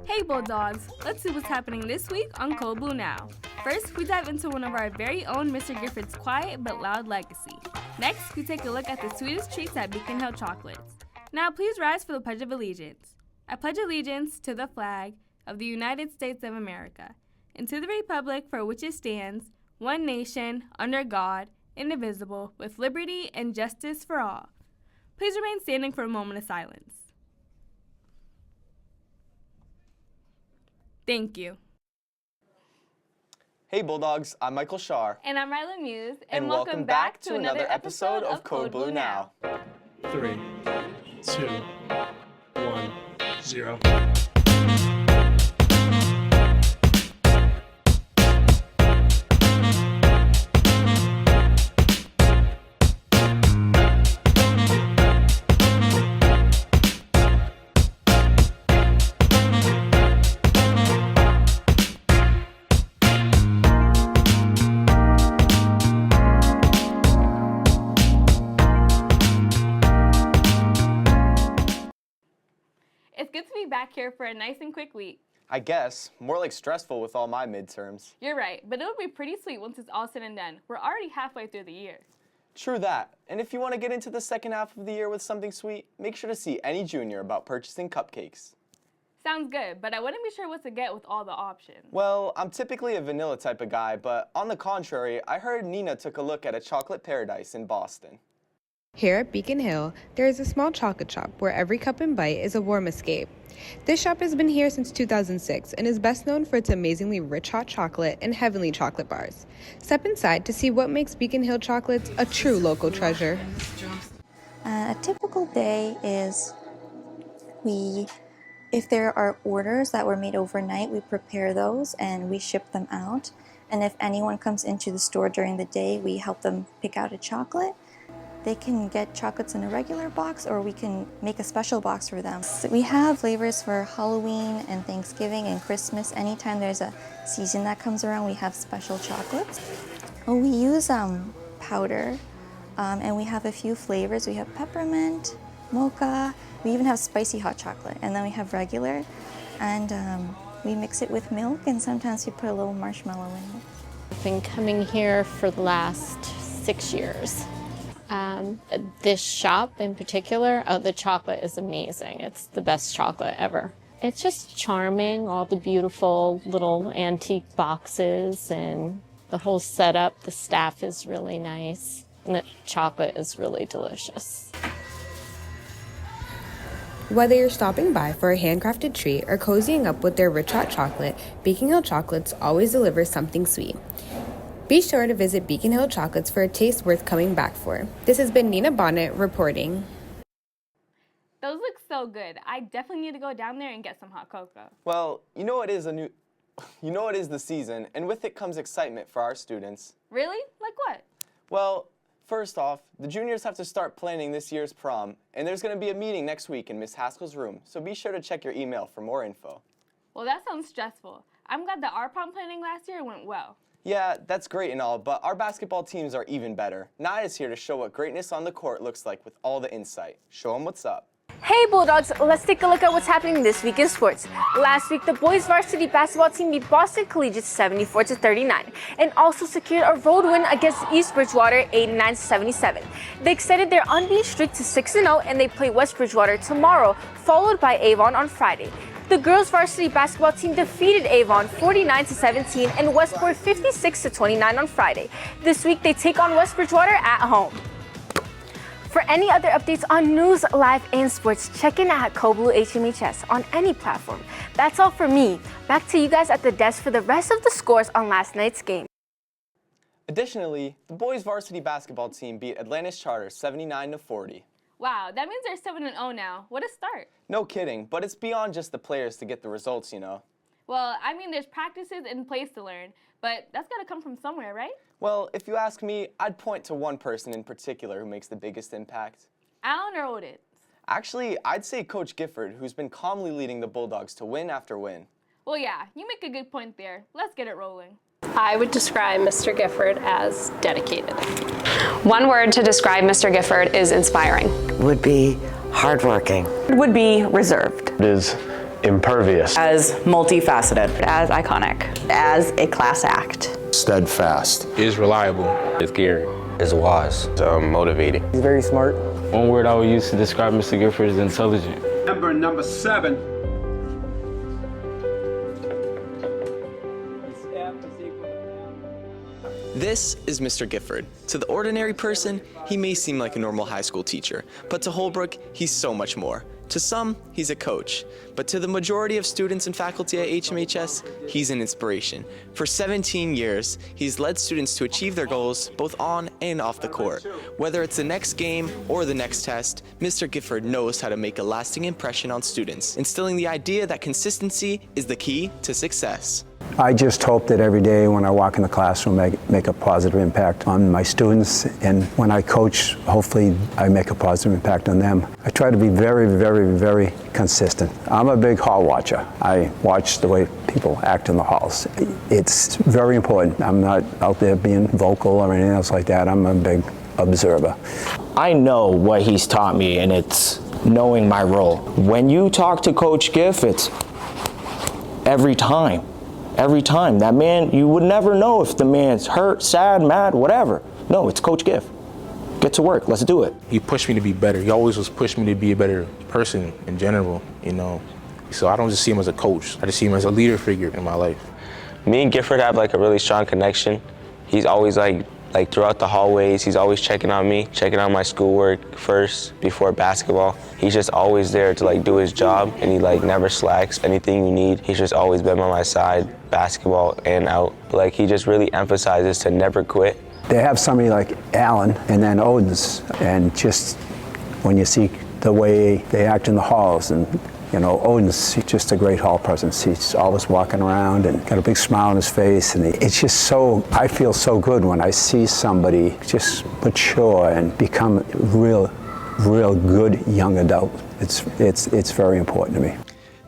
Hey Bulldogs, let's see what's happening this week on Cold Blue Now. First, we dive into one of our very own Mr. Gifford's quiet but loud legacy. Next, we take a look at the sweetest treats at Beacon Hill Chocolates. Now please rise for the Pledge of Allegiance. I pledge allegiance to the flag of the United States of America, and to the republic for which it stands, one nation, under God, indivisible, with liberty and justice for all. Please remain standing for a moment of silence. Thank you. Hey Bulldogs, I'm Michael Shar. And I'm Rylan Muse. And welcome back to another episode of Code Blue Now. 3, 2, 1, 0. It's good to be back here for a nice and quick week. I guess, more like stressful with all my midterms. You're right, but it'll be pretty sweet once it's all said and done. We're already halfway through the year. True that. And if you want to get into the second half of the year with something sweet, make sure to see any junior about purchasing cupcakes. Sounds good, but I wouldn't be sure what to get with all the options. Well, I'm typically a vanilla type of guy, but on the contrary, I heard Nina took a look at a chocolate paradise in Boston. Here at Beacon Hill, there is a small chocolate shop where every cup and bite is a warm escape. This shop has been here since 2006 and is best known for its amazingly rich hot chocolate and heavenly chocolate bars. Step inside to see what makes Beacon Hill chocolates a true local treasure. A typical day is if there are orders that were made overnight, we prepare those and we ship them out. And if anyone comes into the store during the day, we help them pick out a chocolate. They can get chocolates in a regular box or we can make a special box for them. So we have flavors for Halloween and Thanksgiving and Christmas. Anytime there's a season that comes around, we have special chocolates. We use powder and we have a few flavors. We have peppermint, mocha, we even have spicy hot chocolate, and then we have regular. And we mix it with milk and sometimes we put a little marshmallow in it. I've been coming here for the last 6 years. This shop in particular, the chocolate is amazing. It's the best chocolate ever. It's just charming, all the beautiful little antique boxes and the whole setup. The staff is really nice and the chocolate is really delicious. Whether you're stopping by for a handcrafted treat or cozying up with their rich hot chocolate, Beacon Hill Chocolates always delivers something sweet. Be sure to visit Beacon Hill Chocolates for a taste worth coming back for. This has been Nina Bonnet reporting. Those look so good. I definitely need to go down there and get some hot cocoa. Well, you know it is the season, and with it comes excitement for our students. Really? Like what? Well, first off, the juniors have to start planning this year's prom, and there's going to be a meeting next week in Miss Haskell's room, so be sure to check your email for more info. Well, that sounds stressful. I'm glad that our prom planning last year went well. Yeah, that's great and all, but our basketball teams are even better. Naya is here to show what greatness on the court looks like with all the insight. Show them what's up. Hey Bulldogs, let's take a look at what's happening this week in sports. Last week, the boys varsity basketball team beat Boston Collegiate 74-39 and also secured a road win against East Bridgewater 89-77. They extended their unbeaten streak to 6-0 and they play West Bridgewater tomorrow, followed by Avon on Friday. The girls varsity basketball team defeated Avon 49-17 and Westport 56-29 on Friday. This week they take on West Bridgewater at home. For any other updates on news, live, and sports, check in at Coblu HMHS on any platform. That's all for me. Back to you guys at the desk for the rest of the scores on last night's game. Additionally, the boys varsity basketball team beat Atlantis Charter 79-40. Wow, that means they're 7-0 now. What a start. No kidding, but it's beyond just the players to get the results, you know. Well, I mean, there's practices and plays to learn, but that's got to come from somewhere, right? Well, if you ask me, I'd point to one person in particular who makes the biggest impact. Allen or Otis? Actually, I'd say Coach Gifford, who's been calmly leading the Bulldogs to win after win. Well, yeah, you make a good point there. Let's get it rolling. I would describe Mr. Gifford as dedicated. One word to describe Mr. Gifford is inspiring. Would be hardworking. Would be reserved. Is Impervious. As multifaceted. As iconic. As a class act. Steadfast. Is reliable. Is caring. Is wise. Motivating. He's very smart. One word I would use to describe Mr. Gifford is intelligent. Number 7. This is Mr. Gifford. To the ordinary person, he may seem like a normal high school teacher, but to Holbrook, he's so much more. To some, he's a coach, but to the majority of students and faculty at HMHS, he's an inspiration. For 17 years, he's led students to achieve their goals both on and off the court. Whether it's the next game or the next test, Mr. Gifford knows how to make a lasting impression on students, instilling the idea that consistency is the key to success. I just hope that every day when I walk in the classroom, I make a positive impact on my students, and when I coach, hopefully I make a positive impact on them. I try to be very, very, very consistent. I'm a big hall watcher. I watch the way people act in the halls. It's very important. I'm not out there being vocal or anything else like that. I'm a big observer. I know what he's taught me, and it's knowing my role. When you talk to Coach Giff, it's every time. Every time. That man, you would never know if the man's hurt, sad, mad, whatever. No, it's Coach Giff. Get to work. Let's do it. He pushed me to be better. He always was pushing me to be a better person in general, you know. So I don't just see him as a coach. I just see him as a leader figure in my life. Me and Gifford have like a really strong connection. He's always like throughout the hallways, he's always checking on me, checking on my schoolwork first before basketball. He's just always there to like do his job, and he like never slacks. Anything you need, he's just always been by my side, basketball and out. Like he just really emphasizes to never quit. They have somebody like Alan and then Odin's, and just when you see the way they act in the halls, and you know, Odin's just a great hall presence. He's always walking around and got a big smile on his face, and it's just so, I feel so good when I see somebody just mature and become real good young adult. It's very important to me.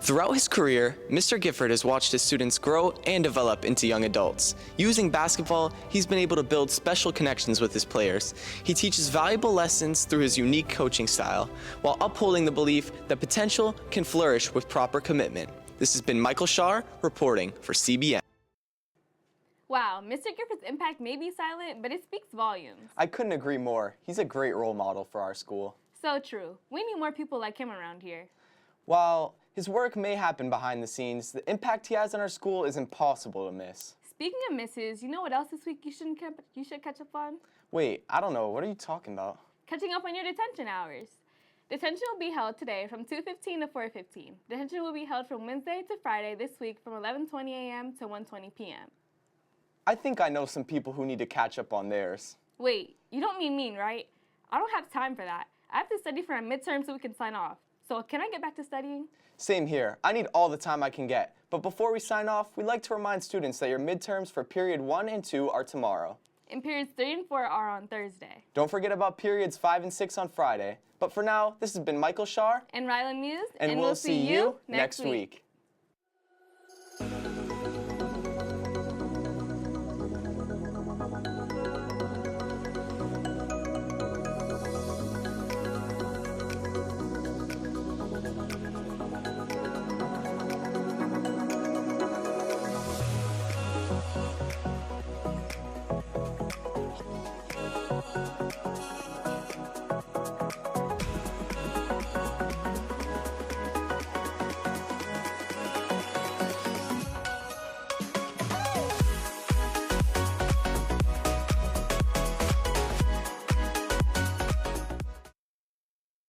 Throughout his career, Mr. Gifford has watched his students grow and develop into young adults. Using basketball, he's been able to build special connections with his players. He teaches valuable lessons through his unique coaching style, while upholding the belief that potential can flourish with proper commitment. This has been Michael Shar reporting for CBN. Wow, Mr. Gifford's impact may be silent, but it speaks volumes. I couldn't agree more. He's a great role model for our school. So true. We need more people like him around here. While his work may happen behind the scenes, the impact he has on our school is impossible to miss. Speaking of misses, you know what else this week you should catch up on? Wait, I don't know. What are you talking about? Catching up on your detention hours. Detention will be held today from 2:15 to 4:15. Detention will be held from Wednesday to Friday this week from 11:20 a.m. to 1:20 p.m. I think I know some people who need to catch up on theirs. Wait, you don't mean, right? I don't have time for that. I have to study for a midterm so we can sign off. So can I get back to studying? Same here. I need all the time I can get. But before we sign off, we'd like to remind students that your midterms for period 1 and 2 are tomorrow. And periods 3 and 4 are on Thursday. Don't forget about periods 5 and 6 on Friday. But for now, this has been Michael Shar and Rylan Muse, and we'll see you next week.